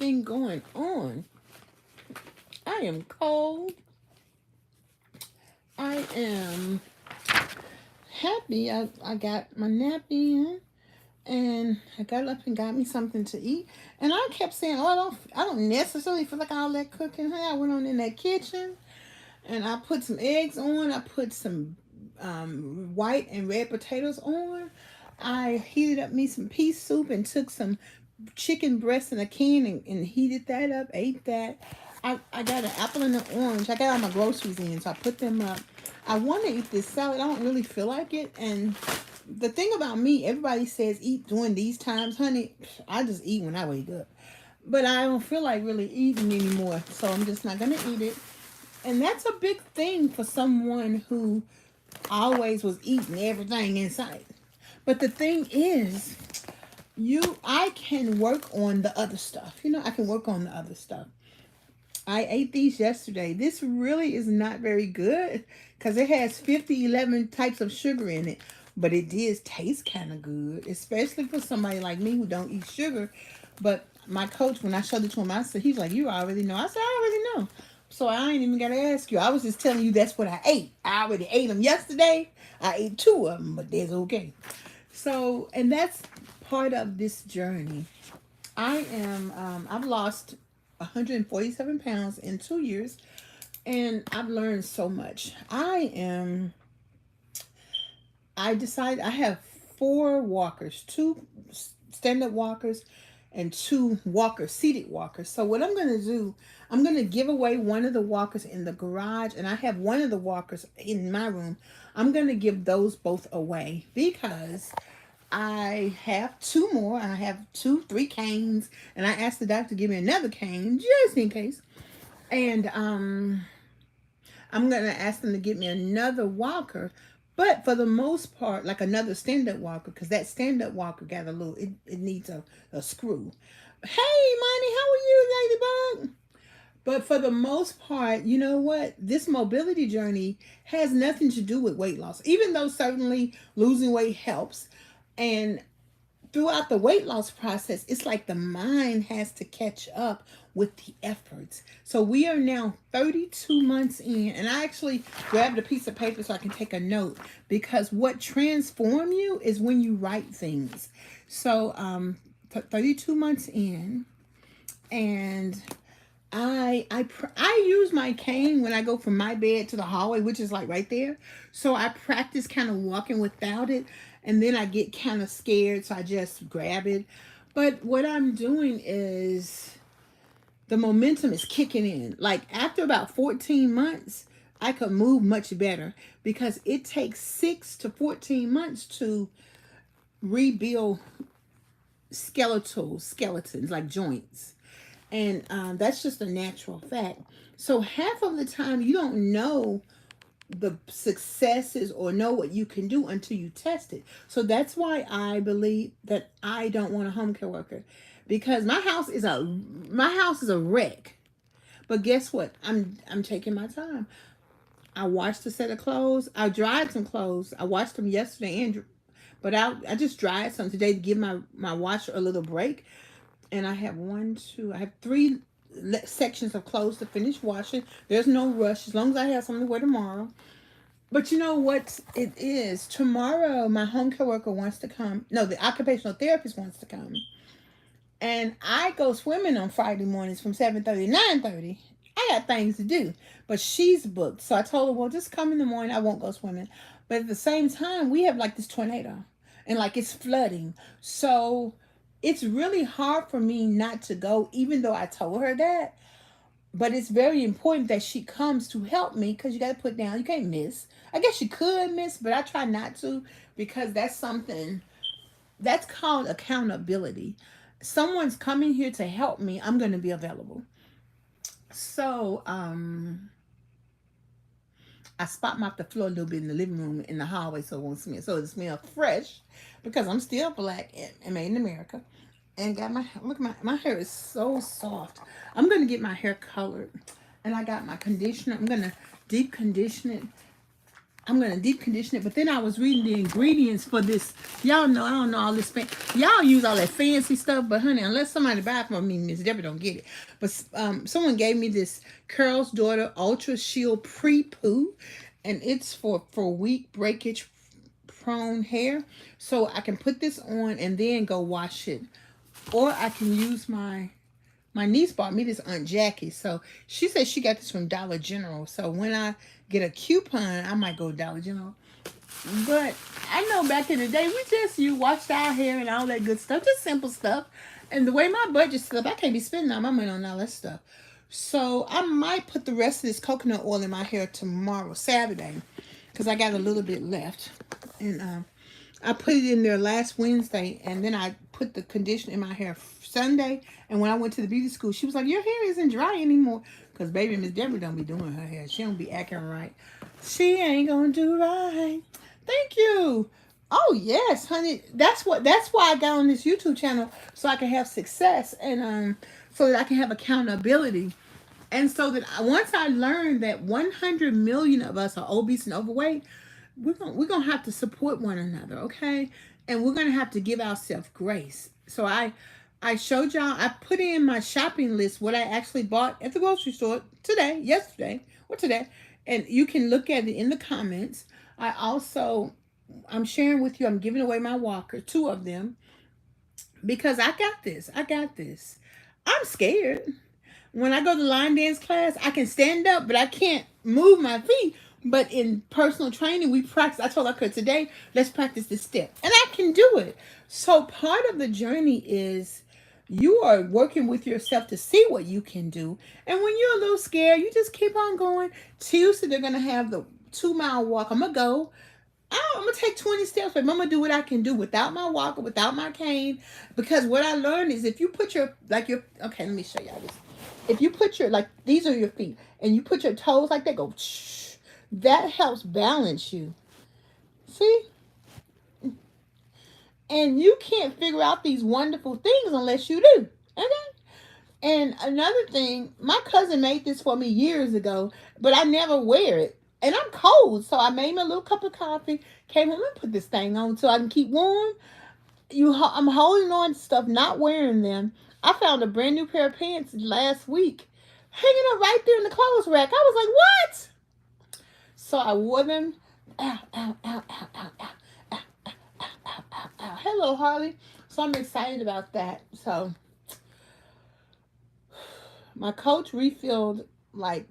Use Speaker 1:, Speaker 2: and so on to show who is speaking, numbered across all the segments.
Speaker 1: everything going on. I am cold. I am happy. I got my nap in, and I got up and got me something to eat. And I kept saying, "Oh, I don't necessarily feel like all that cooking." Hey, I went on in that kitchen and I put some eggs on. I put some white and red potatoes on. I heated up me some pea soup and took some chicken breast in a can and heated that up, ate that. I got an apple and an orange. I got all my groceries in, so I put them up. I want to eat this salad. I don't really feel like it. And the thing about me, everybody says eat during these times. Honey, I just eat when I wake up. But I don't feel like really eating anymore, so I'm just not going to eat it. And that's a big thing for someone who always was eating everything in sight. But the thing is, I can work on the other stuff. I can work on the other stuff. I ate these yesterday. This really is not very good because it has 11 types of sugar in it. But it did taste kind of good, especially for somebody like me who don't eat sugar. But my coach, when I showed it to him, I said, he's like, you already know. I said, I already know. So I ain't even got to ask you. I was just telling you that's what I ate. I already ate them yesterday. I ate 2 of them, but that's okay. So, and that's part of this journey. I've lost 147 pounds in 2 years, and I've learned so much. I decided I have 4 walkers, 2 stand-up walkers and 2 seated walkers. So what I'm going to do, I'm going to give away one of the walkers in the garage, and I have one of the walkers in my room. I'm going to give those both away because I have 2 more. I have 3 canes, and I asked the doctor to give me another cane just in case. And I'm going to ask them to get me another walker. But for the most part, like another stand-up walker, because that stand-up walker got a little, it needs a screw. Hey, Money, how are you, Ladybug? But for the most part, you know what? This mobility journey has nothing to do with weight loss, even though certainly losing weight helps. And throughout the weight loss process, it's like the mind has to catch up with the efforts. So we are now 32 months in, and I actually grabbed a piece of paper so I can take a note, because what transforms you is when you write things. So 32 months in, and I use my cane when I go from my bed to the hallway, which is like right there. So I practice kind of walking without it, and then I get kind of scared, so I just grab it. But what I'm doing is the momentum is kicking in. Like after about 14 months, I could move much better, because it takes 6 to 14 months to rebuild skeletons like joints. And that's just a natural fact. So half of the time you don't know the successes or know what you can do until you test it. So that's why I believe that I don't want a home care worker, because my house is a wreck. But guess what? I'm taking my time. I washed a set of clothes. I dried some clothes. I washed them yesterday, but I just dried some today to give my washer a little break. And I have 3 sections of clothes to finish washing. There's no rush as long as I have something to wear tomorrow. But you know what it is? Tomorrow, my home care worker wants to come. No, the occupational therapist wants to come. And I go swimming on Friday mornings from 7:30 to 9:30. I got things to do. But she's booked. So I told her, well, just come in the morning. I won't go swimming. But at the same time, we have like this tornado. And like it's flooding. So it's really hard for me not to go, even though I told her that. But it's very important that she comes to help me, because you got to put down. You can't miss. I guess you could miss, but I try not to, because that's something that's called accountability. Someone's coming here to help me. I'm going to be available. So I spot mop the floor a little bit in the living room, in the hallway, so it won't smell. So it smells fresh, because I'm still black and made in America. And got my hair is so soft. I'm gonna get my hair colored, and I got my conditioner. I'm gonna deep condition it I'm going to deep condition it. But then I was reading the ingredients for this. Y'all know, I don't know all this. Y'all use all that fancy stuff. But honey, unless somebody buy it for me, Miss Deborah don't get it. But someone gave me this Curl's Daughter Ultra Shield Pre-Poo. And it's for weak breakage prone hair. So I can put this on and then go wash it. Or I can use my niece bought me this, Aunt Jackie. So she said she got this from Dollar General. So when I get a coupon, I might go to Dollar General. But I know back in the day, you washed our hair and all that good stuff. Just simple stuff. And the way my budget's set up, I can't be spending all my money on all that stuff. So I might put the rest of this coconut oil in my hair tomorrow, Saturday. Because I got a little bit left. And I put it in there last Wednesday. And then I put the conditioner in my hair Sunday. And when I went to the beauty school, she was like, your hair isn't dry anymore. Because baby, Miss Deborah don't be doing her hair. She don't be acting right. She ain't gonna do right. Thank you. Oh yes, honey. That's why I got on this YouTube channel, so I can have success and so that I can have accountability. And so that once I learned that 100 million of us are obese and overweight, we're gonna have to support one another, okay? And we're gonna have to give ourselves grace. So I showed y'all, I put in my shopping list what I actually bought at the grocery store yesterday, or today. And you can look at it in the comments. I'm sharing with you, I'm giving away my walker, 2 of them. Because I got this. I'm scared. When I go to line dance class, I can stand up, but I can't move my feet. But in personal training, we practice. I told her today, let's practice this step. And I can do it. So part of the journey is you are working with yourself to see what you can do. And when you're a little scared, you just keep on going. Tuesday, they're going to have the 2-mile walk. I'm going to go. I'm going to take 20 steps, but I'm going to do what I can do without my walker, without my cane. Because what I learned is if you put okay, let me show y'all this. If you put these are your feet, and you put your toes like that, go, shh, that helps balance you. See? And you can't figure out these wonderful things unless you do. Okay? And another thing, my cousin made this for me years ago, but I never wear it. And I'm cold, so I made me a little cup of coffee, came home and put this thing on so I can keep warm. I'm holding on to stuff, not wearing them. I found a brand new pair of pants last week, hanging up right there in the clothes rack. I was like, what? So I wore them. Ow, ow, ow, ow, ow, ow, ow, ow, ow, ow, ow, ow. Hello, Harley. So I'm excited about that. So my coach refilled like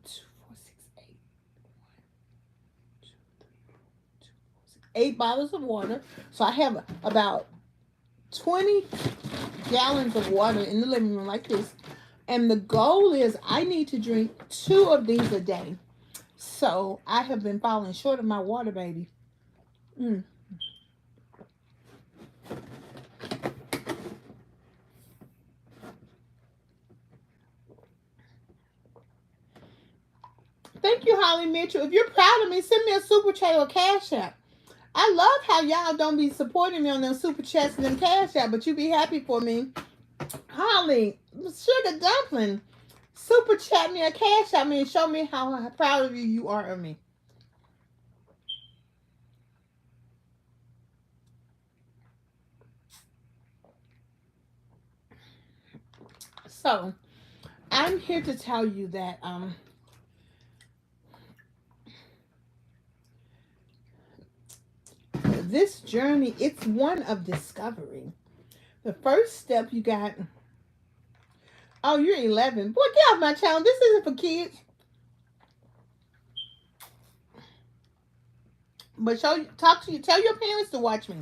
Speaker 1: 8 bottles of water. So I have about 20 gallons of water in the living room like this. And the goal is I need to drink 2 of these a day. So I have been falling short of my water, baby. Thank you, Holly Mitchell. If you're proud of me, send me a super chat or cash app. I love how y'all don't be supporting me on them super chats and them cash app, but you be happy for me. Holly, Sugar Dumpling, super chat me or cash app me and show me how proud of you are of me. So, I'm here to tell you that this journey, it's one of discovery. The first step you got, oh, you're 11. Boy, get off my channel. This isn't for kids. But tell your parents to watch me.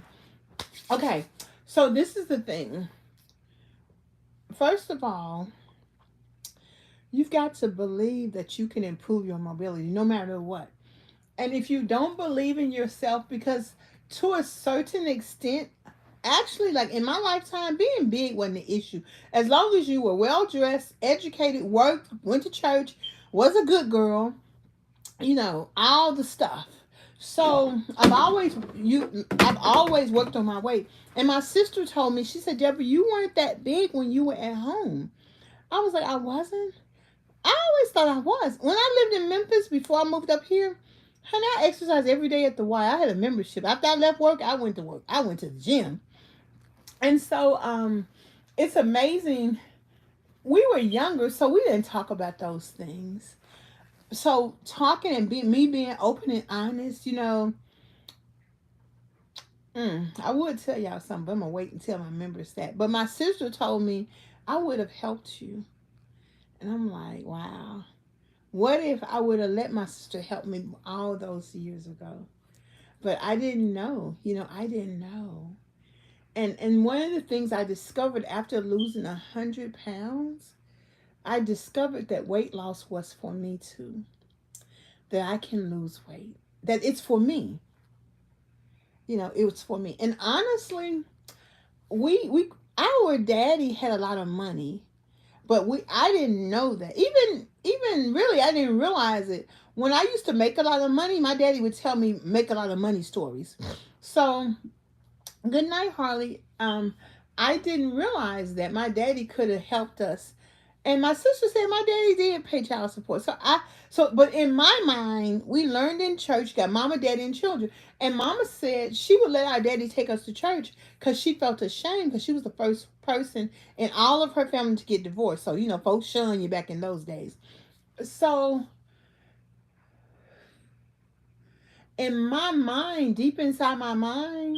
Speaker 1: Okay, so this is the thing. First of all, you've got to believe that you can improve your mobility no matter what. And if you don't believe in yourself, because to a certain extent, actually, like in my lifetime, being big wasn't an issue. As long as you were well-dressed, educated, worked, went to church, was a good girl, all the stuff. So I've always worked on my weight. And my sister told me, she said, Deborah, you weren't that big when you were at home. I was like, I wasn't? I always thought I was. When I lived in Memphis before I moved up here, And I exercise every day at the Y. I had a membership. After I left work, I went to work. I went to the gym. And so it's amazing. We were younger, so we didn't talk about those things. So talking and me being open and honest, I would tell y'all something, but I'm gonna wait until my members that. But my sister told me I would have helped you. And I'm like, wow. What if I would have let my sister help me all those years ago? But I didn't know. I didn't know. And one of the things I discovered after losing 100 pounds, I discovered that weight loss was for me too. That I can lose weight. That it's for me. It was for me. And honestly, we our daddy had a lot of money, but I didn't know that. Even really, I didn't realize it. When I used to make a lot of money, my daddy would tell me make a lot of money stories. So, good night, Harley. I didn't realize that my daddy could have helped us. And my sister said my daddy did pay child support. But in my mind, we learned in church, got mama, daddy, and children. And mama said she would let our daddy take us to church because she felt ashamed because she was the first person in all of her family to get divorced. So, folks shun you back in those days. So, in my mind, deep inside my mind,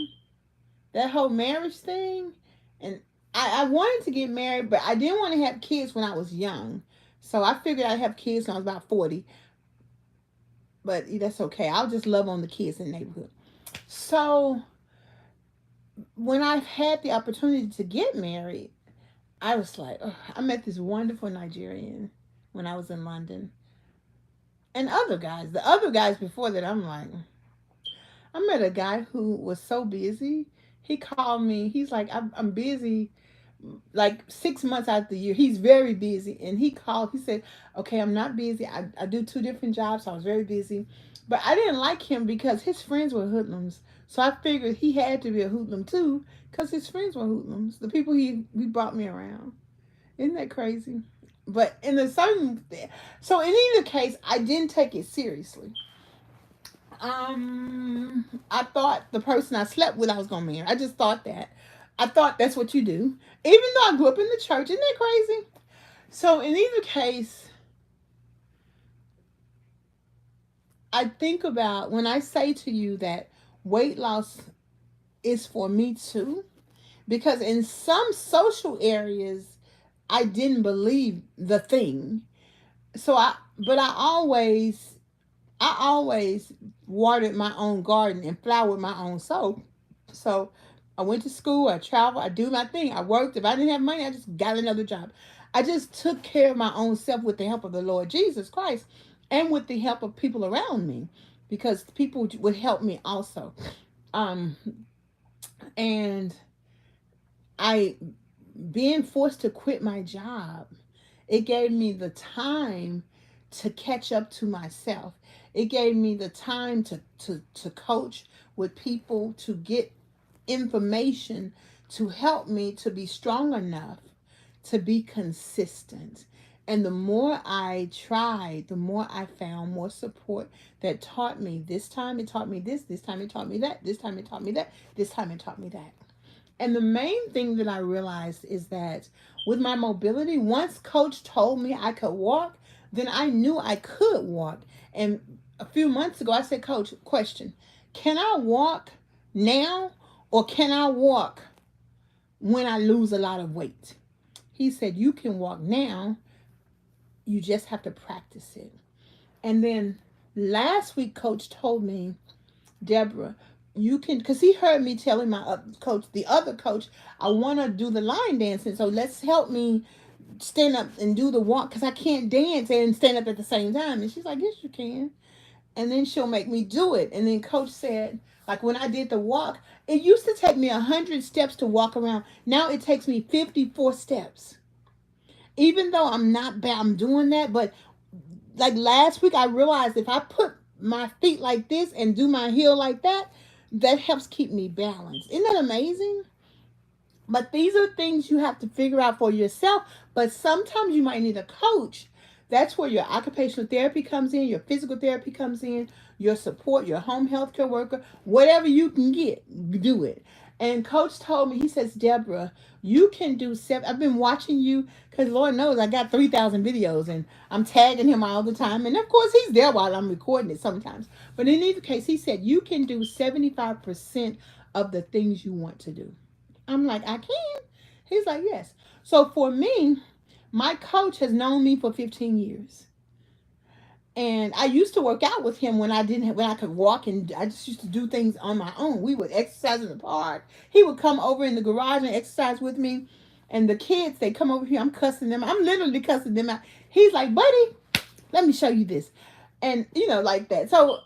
Speaker 1: that whole marriage thing, and I wanted to get married, but I didn't want to have kids when I was young. So I figured I'd have kids when I was about 40. But that's okay. I'll just love on the kids in the neighborhood. So when I had the opportunity to get married, I was like, I met this wonderful Nigerian when I was in London. And the other guys before that, I'm like, I met a guy who was so busy. He called me. He's like, I'm busy like 6 months out of the year. He's very busy. And he called. He said, okay, I'm not busy. I do 2 different jobs. So I was very busy. But I didn't like him because his friends were hoodlums. So I figured he had to be a hoodlum too because his friends were hoodlums. The people he brought me around. Isn't that crazy? But in a certain... So in either case, I didn't take it seriously. I thought the person I slept with I was gonna marry. I just thought that. I thought that's what you do. Even though I grew up in the church, isn't that crazy? So in either case, I think about when I say to you that weight loss is for me too, because in some social areas I didn't believe the thing. But I always watered my own garden and flowered my own soul. So I went to school, I traveled, I do my thing. I worked. If I didn't have money, I just got another job. I just took care of my own self with the help of the Lord Jesus Christ and with the help of people around me because people would help me also. Um, and I, being forced to quit my job, it gave me the time to catch up to myself. It gave me the time to coach with people, to get information to help me to be strong enough to be consistent. And the more I tried, the more I found more support that taught me. This time it taught me this time it taught me that, this time it taught me that, this time it taught me that. And the main thing that I realized is that with my mobility, once coach told me I could walk, then I knew I could walk. And a few months ago, I said, Coach, question, can I walk now or can I walk when I lose a lot of weight? He said, you can walk now. You just have to practice it. And then last week, coach told me, Deborah, you can, because he heard me telling my coach, the other coach, I want to do the line dancing. So let's help me stand up and do the walk because I can't dance and stand up at the same time. And she's like, yes, you can. And then she'll make me do it. And then coach said, like when I did the walk, it used to take me 100 steps to walk around. Now it takes me 54 steps. Even though I'm not bad, I'm doing that. But like last week, I realized if I put my feet like this and do my heel like that, that helps keep me balanced. Isn't that amazing? But these are things you have to figure out for yourself. But sometimes you might need a coach. That's where your occupational therapy comes in, your physical therapy comes in, your support, your home health care worker, whatever you can get, do it. And Coach told me, he says, Deborah, you can do seven. I've been watching you because Lord knows I got 3,000 videos and I'm tagging him all the time. And of course, he's there while I'm recording it sometimes. But in either case, he said, you can do 75% of the things you want to do. I'm like, I can. He's like, yes. So for me, my coach has known me for 15 years. And I used to work out with him when I could walk, and I just used to do things on my own. We would exercise in the park. He would come over in the garage and exercise with me. And the kids, they come over here, I'm cussing them. I'm literally cussing them out. He's like, buddy, let me show you this. And, like that. So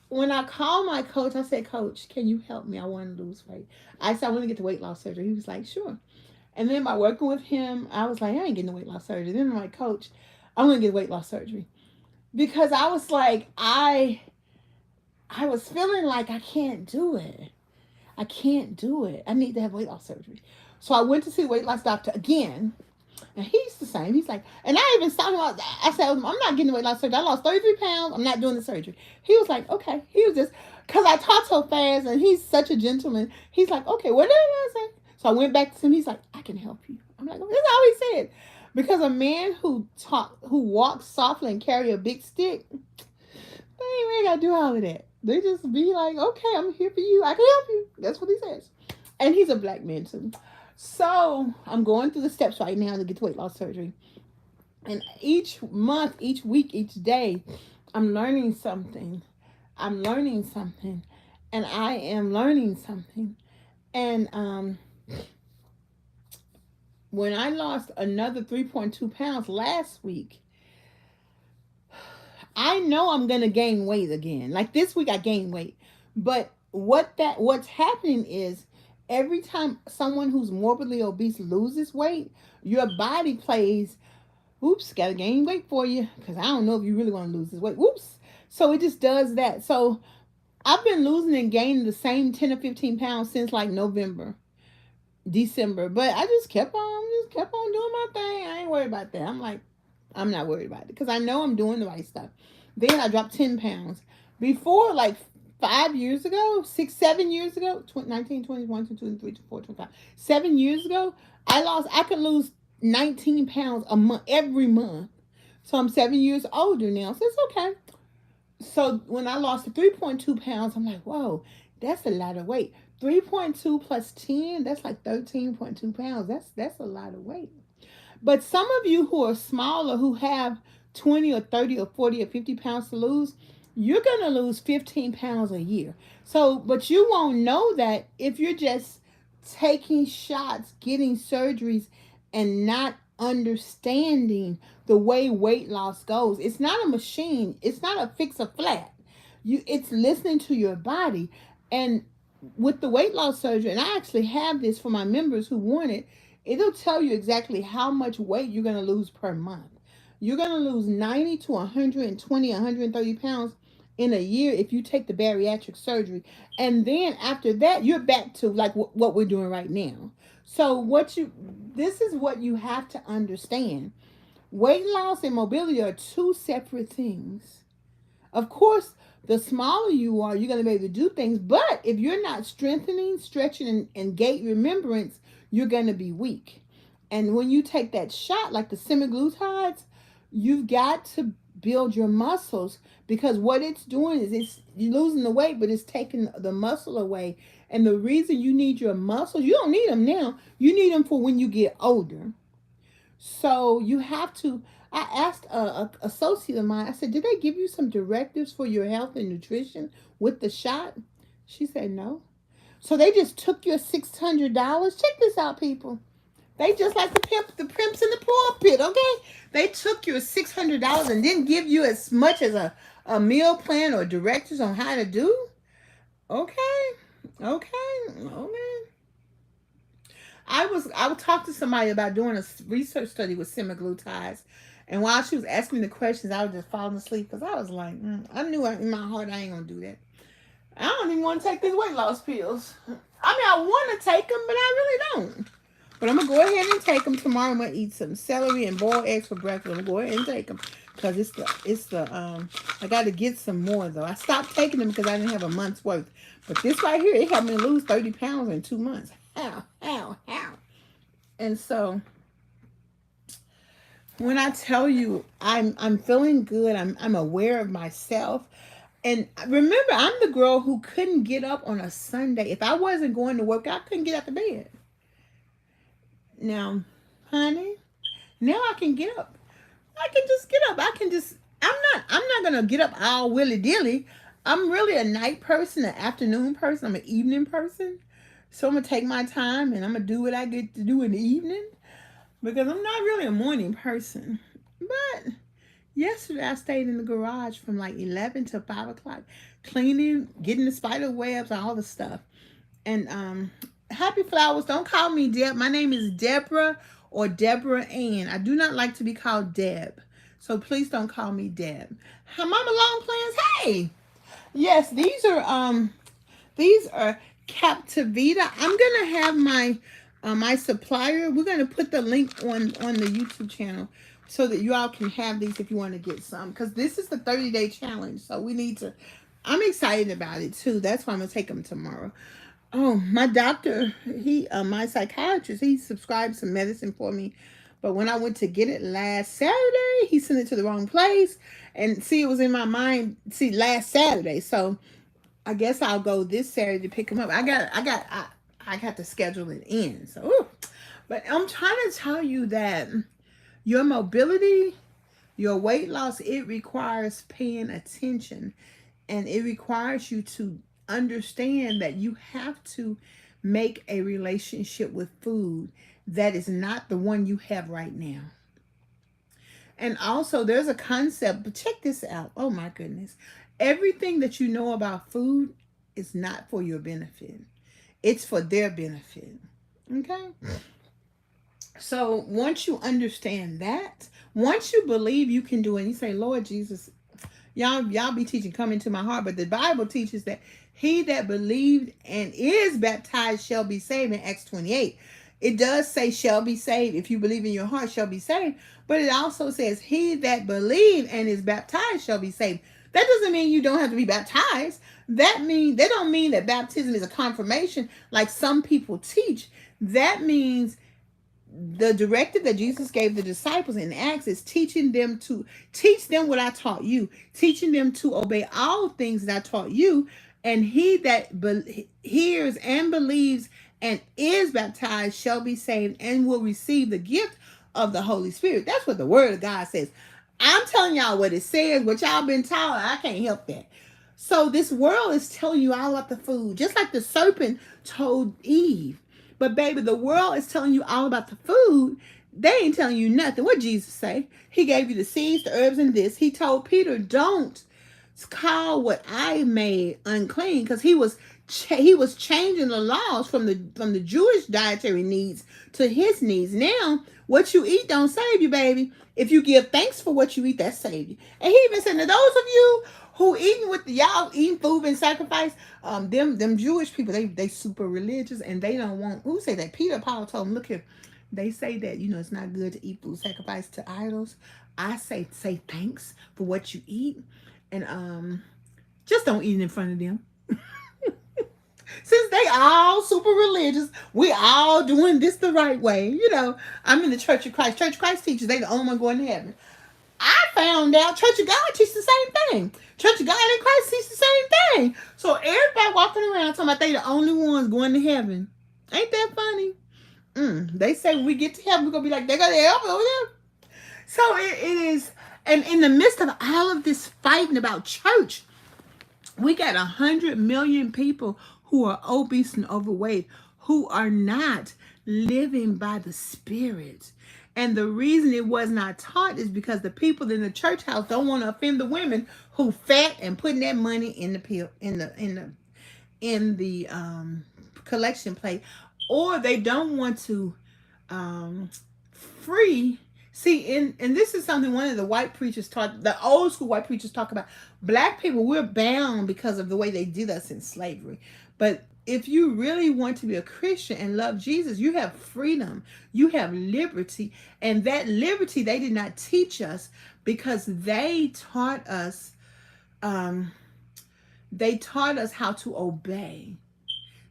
Speaker 1: when I called my coach, I said, Coach, can you help me? I want to lose weight. I said, I want to get the weight loss surgery. He was like, sure. And then by working with him, I was like, I ain't getting the weight loss surgery. Then I'm like, Coach, I'm going to get weight loss surgery. Because I was like, I was feeling like I can't do it. I can't do it. I need to have weight loss surgery. So I went to see the weight loss doctor again. And he's the same. He's like, and I even stopped him. I said, I'm not getting the weight loss surgery. I lost 33 pounds. I'm not doing the surgery. He was like, okay. He was just, because I talk so fast and he's such a gentleman. He's like, okay, what did I say? So I went back to him. He's like, I can help you. I'm like, that's all he said. Because a man who walks softly and carry a big stick, they ain't really got to do all of that. They just be like, okay, I'm here for you. I can help you. That's what he says. And he's a black man too. So I'm going through the steps right now to get the weight loss surgery. And each month, each week, each day, I'm learning something. I'm learning something. And I am learning something. And when I lost another 3.2 pounds last week, I know I'm going to gain weight again. Like this week I gained weight. But what's happening is every time someone who's morbidly obese loses weight, your body plays, oops, got to gain weight for you. Because I don't know if you really want to lose this weight. Oops. So it just does that. So I've been losing and gaining the same 10 or 15 pounds since like November. December, but I just kept on doing my thing. I ain't worried about that. I'm like, I'm not worried about it because I know I'm doing the right stuff. Then I dropped 10 pounds. Before, like 5 years ago, 7 years ago, 19, 21, 22, 23, 24, 25, 7 years ago, I could lose 19 pounds a month, every month. So I'm 7 years older now, so it's okay. So when I lost the 3.2 pounds, I'm like, whoa, that's a lot of weight. 3.2 plus 10, that's like 13.2 pounds. That's a lot of weight. But some of you who are smaller, who have 20 or 30 or 40 or 50 pounds to lose, you're going to lose 15 pounds a year. So, but you won't know that if you're just taking shots, getting surgeries, and not understanding the way weight loss goes. It's not a machine. It's not a fix a flat. It's listening to your body. And with the weight loss surgery, and I actually have this for my members who want it, it'll tell you exactly how much weight you're going to lose per month. You're going to lose 90 to 120, 130 pounds in a year if you take the bariatric surgery. And then after that, you're back to like what we're doing right now. So this is what you have to understand. Weight loss and mobility are two separate things. Of course, the smaller you are, you're going to be able to do things. But if you're not strengthening, stretching, and gait remembrance, you're going to be weak. And when you take that shot, like the semaglutides, you've got to build your muscles, because what it's doing is you're losing the weight, but it's taking the muscle away. And the reason you need your muscles, you don't need them now. You need them for when you get older. So you have to, I asked a associate of mine, I said, did they give you some directives for your health and nutrition with the shot? She said, no. So they just took your $600. Check this out, people. They just like the pimps in the pulpit, okay? They took your $600 and didn't give you as much as a meal plan or directives on how to do? Okay. I would talk to somebody about doing a research study with semaglutides, and while she was asking me the questions, I was just falling asleep because I was like, I knew in my heart I ain't gonna do that. I don't even want to take these weight loss pills. I mean, I want to take them, but I really don't. But I'm going to go ahead and take them tomorrow. I'm going to eat some celery and boiled eggs for breakfast. I'm going to go ahead and take them. Because I got to get some more though. I stopped taking them because I didn't have a month's worth. But this right here, it helped me lose 30 pounds in 2 months. How? And so, when I tell you I'm feeling good, I'm aware of myself. And remember, I'm the girl who couldn't get up on a Sunday. If I wasn't going to work, I couldn't get out of bed. Now, honey, now I can get up. I can just get up. I'm not gonna get up all willy-dilly. I'm really a night person, an afternoon person, I'm an evening person. So I'm gonna take my time and I'm gonna do what I get to do in the evening. Because I'm not really a morning person. But yesterday I stayed in the garage from like 11 to 5 o'clock, cleaning, getting the spider webs, all the stuff. And happy flowers. Don't call me Deb. My name is Deborah or DebraAnn. I do not like to be called Deb. So please don't call me Deb. Hi, Mama Long Plans. Hey. Yes, these are Captivita. I'm gonna have my supplier. We're gonna put the link on the YouTube channel so that you all can have these if you want to get some. Because this is the 30-day challenge. So we need to. I'm excited about it too. That's why I'm gonna take them tomorrow. Oh, my doctor, my psychiatrist, he subscribed some medicine for me. But when I went to get it last Saturday, he sent it to the wrong place. And see, it was in my mind, last Saturday. So I guess I'll go this Saturday to pick him up. I got to schedule it in. So, ooh. But I'm trying to tell you that your mobility, your weight loss, it requires paying attention. And it requires you to understand that you have to make a relationship with food that is not the one you have right now. And also there's a concept, but check this out. Oh my goodness. Everything that you know about food is not for your benefit. It's for their benefit. Okay? So once you understand that, once you believe you can do it, and you say, Lord Jesus, y'all be teaching, come into my heart. But the Bible teaches that he that believed and is baptized shall be saved in Acts 28. It does say shall be saved. If you believe in your heart, shall be saved. But it also says he that believed and is baptized shall be saved. That doesn't mean you don't have to be baptized. They don't mean that baptism is a confirmation like some people teach. That means the directive that Jesus gave the disciples in Acts is teach them what I taught you, teaching them to obey all things that I taught you. And he that hears and believes and is baptized shall be saved and will receive the gift of the Holy Spirit. That's what the word of God says. I'm telling y'all what it says, what y'all been taught. I can't help that. So this world is telling you all about the food, just like the serpent told Eve. But baby, the world is telling you all about the food. They ain't telling you nothing. What Jesus say? He gave you the seeds, the herbs, and this. He told Peter, don't call what I made unclean, because he was changing the laws from the Jewish dietary needs to his needs. Now, what you eat don't save you, baby. If you give thanks for what you eat, that saves you. And he even said to those of you who y'all eating food and sacrifice, them Jewish people, they super religious and they don't want, who say that? Peter, Paul told them, look here, they say that, it's not good to eat food sacrificed to idols. I say thanks for what you eat. And just don't eat it in front of them. Since they all super religious, we all doing this the right way. I'm in the Church of Christ. Church of Christ teaches they the only one going to heaven. I found out Church of God teaches the same thing. Church of God and Christ teach the same thing. So everybody walking around talking about they the only ones going to heaven. Ain't that funny? They say when we get to heaven, we're going to be like, they got the heaven over there. So it is, and in the midst of all of this fighting about church, we got 100 million people who are obese and overweight, who are not living by the Spirit. And the reason it was not taught is because the people in the church house don't want to offend the women who fat and putting that money in the collection plate, or they don't want to free. See, and this is something one of the white preachers taught, the old school white preachers talk about. Black people, we're bound because of the way they did us in slavery. But if you really want to be a Christian and love Jesus, you have freedom, you have liberty, and that liberty they did not teach us because they taught us how to obey.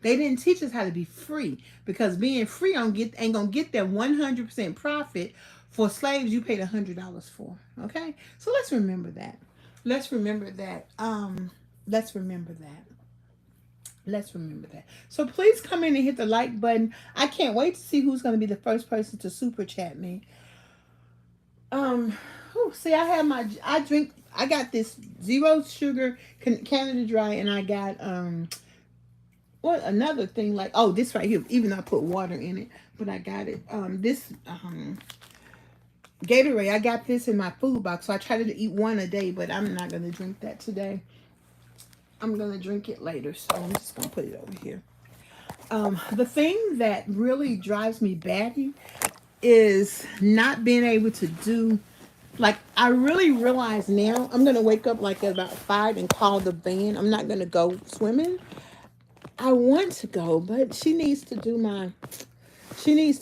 Speaker 1: They didn't teach us how to be free, because being free ain't gonna get that 100% profit for slaves you paid $100 for. Okay, so let's remember that. Let's remember that. Let's remember that. Let's remember that. So please come in and hit the like button. I can't wait to see who's going to be the first person to super chat me. See, I got this zero sugar Canada Dry, and I got what another thing like, oh, this right here. Even though I put water in it, but I got it. This Gatorade. I got this in my food box, so I try to eat one a day, but I'm not going to drink that today. I'm going to drink it later, so I'm just going to put it over here. The thing that really drives me batty is not being able to do, like, I really realize now I'm going to wake up like at about 5 and call the van. I'm not going to go swimming. I want to go, but she needs to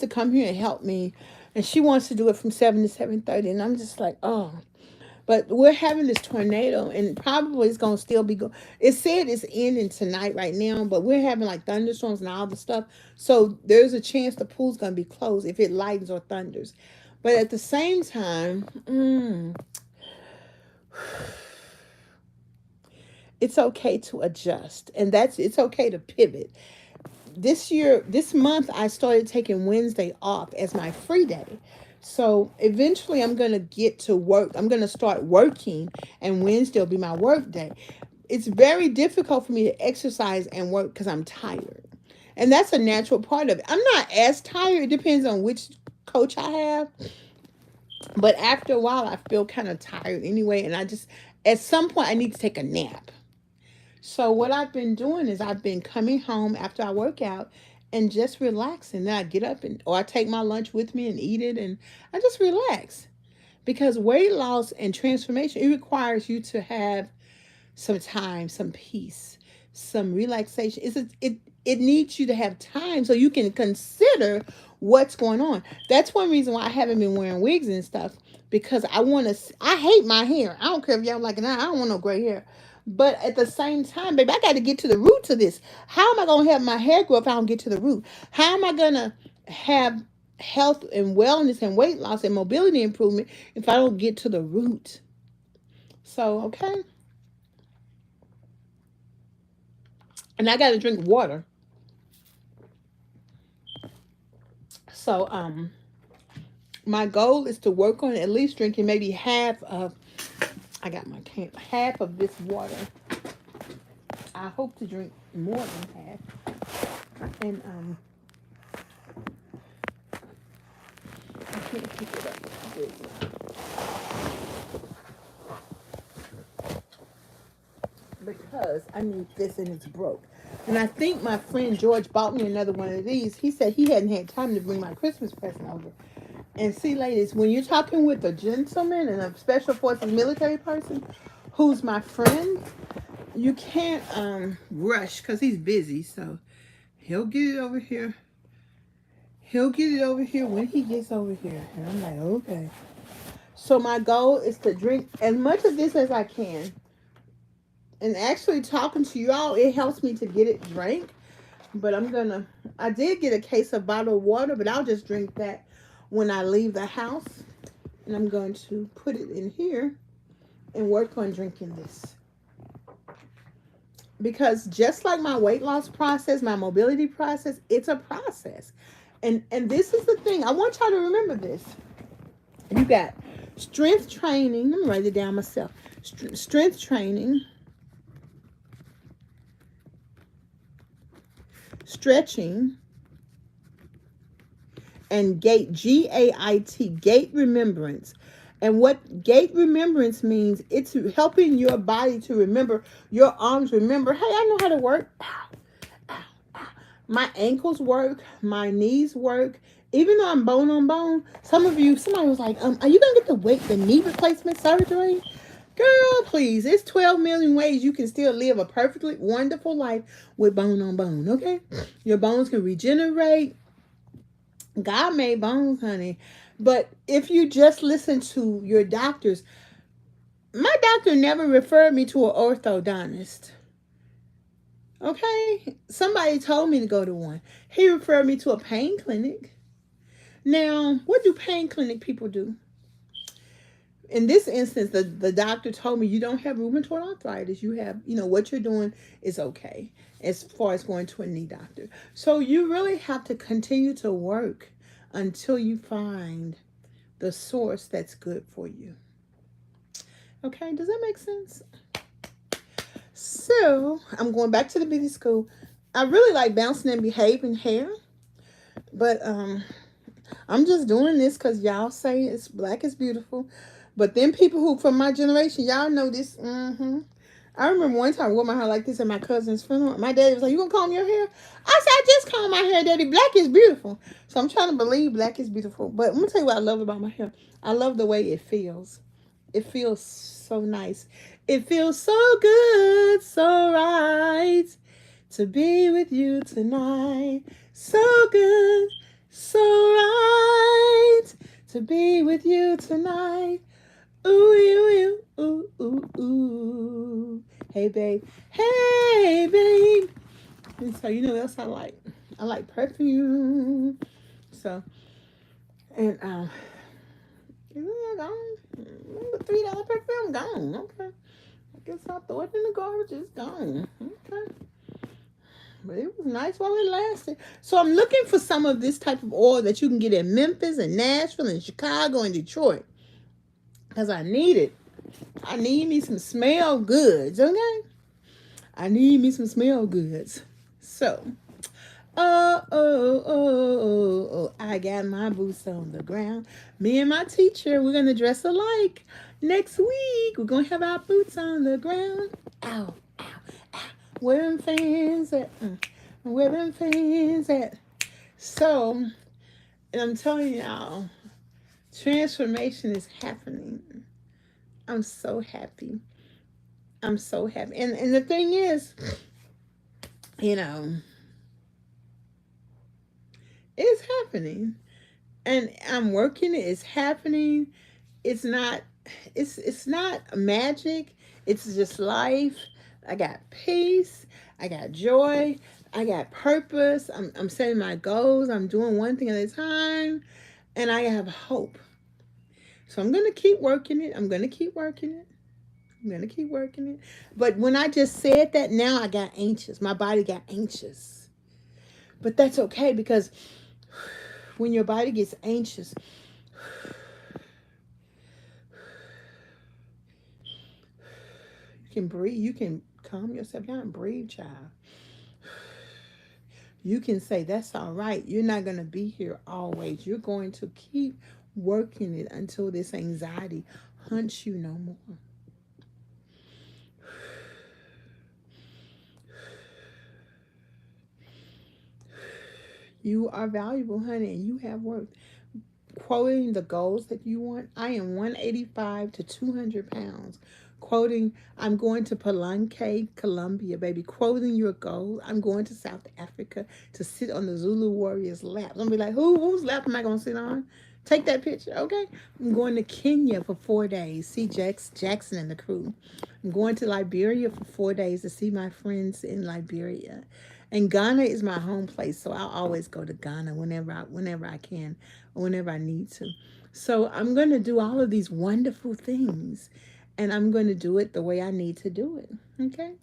Speaker 1: come here and help me, and she wants to do it from 7 to 7:30, and I'm just like, oh. But we're having this tornado, and probably it's going to still be going. It said it's ending tonight right now, but we're having like thunderstorms and all the stuff. So there's a chance the pool's going to be closed if it lightens or thunders. But at the same time, it's okay to adjust. And it's okay to pivot. This month, I started taking Wednesday off as my free day. So eventually I'm going to get to work. I'm going to start working, and Wednesday will be my work day. It's very difficult for me to exercise and work because I'm tired. And that's a natural part of it. I'm not as tired. It depends on which coach I have. But after a while, I feel kind of tired anyway. And at some point, I need to take a nap. So what I've been doing is I've been coming home after I work out and just relaxing. Then I get up or I take my lunch with me and eat it, and I just relax. Because weight loss and transformation, it requires you to have some time, some peace, some relaxation. It needs you to have time so you can consider what's going on. That's one reason why I haven't been wearing wigs and stuff, because I hate my hair. I don't care if y'all like it or not. I don't want no gray hair. But at the same time, baby, I got to get to the root of this. How am I going to have my hair grow if I don't get to the root? How am I going to have health and wellness and weight loss and mobility improvement if I don't get to the root? So, okay. And I got to drink water. So, my goal is to work on at least drinking maybe half of this water. I hope to drink more than half. And I can't pick it up because I need this and it's broke. And I think my friend George bought me another one of these. He said he hadn't had time to bring my Christmas present over. And see, ladies, when you're talking with a gentleman and a special forces military person who's my friend, you can't rush because he's busy. So he'll get it over here. He'll get it over here when he gets over here. And I'm like, okay. So my goal is to drink as much of this as I can. And actually talking to you all, it helps me to get it drank. But I did get a case of bottled water, but I'll just drink that when I leave the house. And I'm going to put it in here and work on drinking this. Because just like my weight loss process, my mobility process, it's a process. And this is the thing. I want y'all to remember this. You got strength training. Let me write it down myself. Strength training. Stretching. And gait, G-A-I-T, gait remembrance. And what gait remembrance means, it's helping your body to remember, your arms remember, hey, I know how to work. Ow, ow, ow. My ankles work, my knees work. Even though I'm bone on bone, somebody was like, are you going to get the knee replacement surgery? Girl, please. It's 12 million ways you can still live a perfectly wonderful life with bone on bone, okay? Your bones can regenerate. God made bones, honey. But if you just listen to your doctors, my doctor never referred me to an orthodontist. Okay? Somebody told me to go to one. He referred me to a pain clinic. Now, what do pain clinic people do? In this instance, the doctor told me you don't have rheumatoid arthritis. You have, what you're doing is okay as far as going to a knee doctor. So you really have to continue to work until you find the source that's good for you. Okay, does that make sense? So I'm going back to the beauty school. I really like bouncing and behaving hair, but I'm just doing this because y'all say it's black is beautiful. But then people who from my generation, y'all know this. I remember one time I wore my hair like this at my cousin's funeral. My daddy was like, "You gonna comb your hair?" I said, "I just comb my hair, Daddy. Black is beautiful." So I'm trying to believe black is beautiful. But let me tell you what I love about my hair. I love the way it feels. It feels so nice. It feels so good, so right to be with you tonight. So good, so right to be with you tonight. Ooh, ooh, ooh, ooh, ooh. Hey, babe. Hey, babe. And so, what else I like? I like perfume. So, and, $3 perfume gone. Okay. I guess I'll throw it in the garbage. It's gone. Okay. But it was nice while it lasted. So I'm looking for some of this type of oil that you can get in Memphis and Nashville and Chicago and Detroit. Because I need it. I need me some smell goods, okay? I need me some smell goods. So, I got my boots on the ground. Me and my teacher, we're going to dress alike. Next week, we're going to have our boots on the ground. Ow, ow, ow. Where them fans at? Where them fans at? So, and I'm telling y'all, transformation is happening. I'm so happy. I'm so happy. And the thing is, it's happening. And I'm working it. It's happening. It's not it's not magic. It's just life. I got peace. I got joy. I got purpose. I'm setting my goals. I'm doing one thing at a time. And I have hope. So I'm gonna keep working it. I'm gonna keep working it. I'm gonna keep working it. But when I just said that, now I got anxious. My body got anxious. But that's okay because when your body gets anxious, you can breathe. You can calm yourself down and breathe, child. You can say, that's all right. You're not going to be here always. You're going to keep working it until this anxiety hunts you no more. You are valuable, honey, and you have worth. Quoting the goals that you want, I am 185 to 200 pounds. Quoting, I'm going to Palenque, Colombia, baby. Quoting your goals, I'm going to South Africa to sit on the Zulu warrior's lap. I'm going to be like, whose lap am I going to sit on? Take that picture, okay? I'm going to Kenya for 4 days, see Jackson and the crew. I'm going to Liberia for 4 days to see my friends in Liberia. And Ghana is my home place, so I'll always go to Ghana whenever I can, or whenever I need to. So I'm going to do all of these wonderful things, and I'm going to do it the way I need to do it. Okay?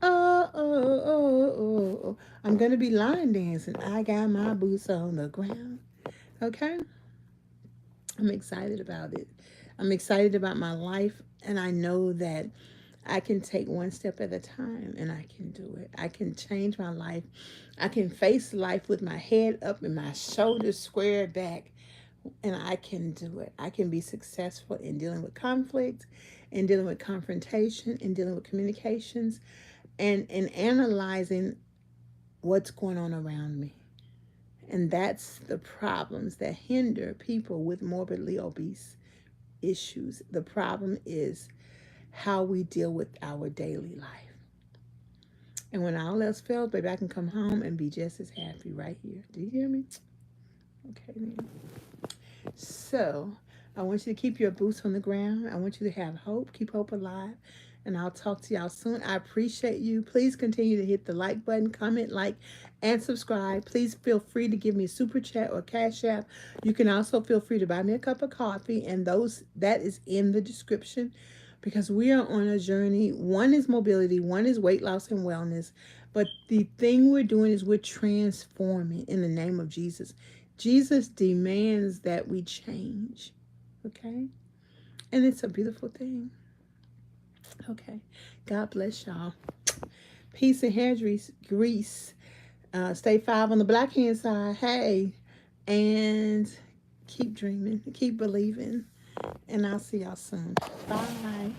Speaker 1: Oh. I'm going to be line dancing. I got my boots on the ground. Okay? I'm excited about it. I'm excited about my life, and I know that I can take one step at a time, and I can do it. I can change my life. I can face life with my head up and my shoulders squared back, and I can do it. I can be successful in dealing with conflict, in dealing with confrontation, in dealing with communications, and in analyzing what's going on around me. And that's the problems that hinder people with morbidly obese issues. The problem is how we deal with our daily life. And when all else fails, baby, I can come home and be just as happy right here. Do you hear me? Okay, then. So, I want you to keep your boots on the ground. I want you to have hope. Keep hope alive. And I'll talk to y'all soon. I appreciate you. Please continue to hit the like button, comment, like, and subscribe. Please feel free to give me a super chat or cash app. You can also feel free to buy me a cup of coffee, and that is in the description, because we are on a journey. One is mobility, one is weight loss and wellness. But the thing we're doing is we're transforming in the name of Jesus. Jesus demands that we change. Okay? And it's a beautiful thing. Okay. God bless y'all. Peace and hair grease. Stay 5 on the black hand side. Hey. And keep dreaming. Keep believing. And I'll see y'all soon. Bye.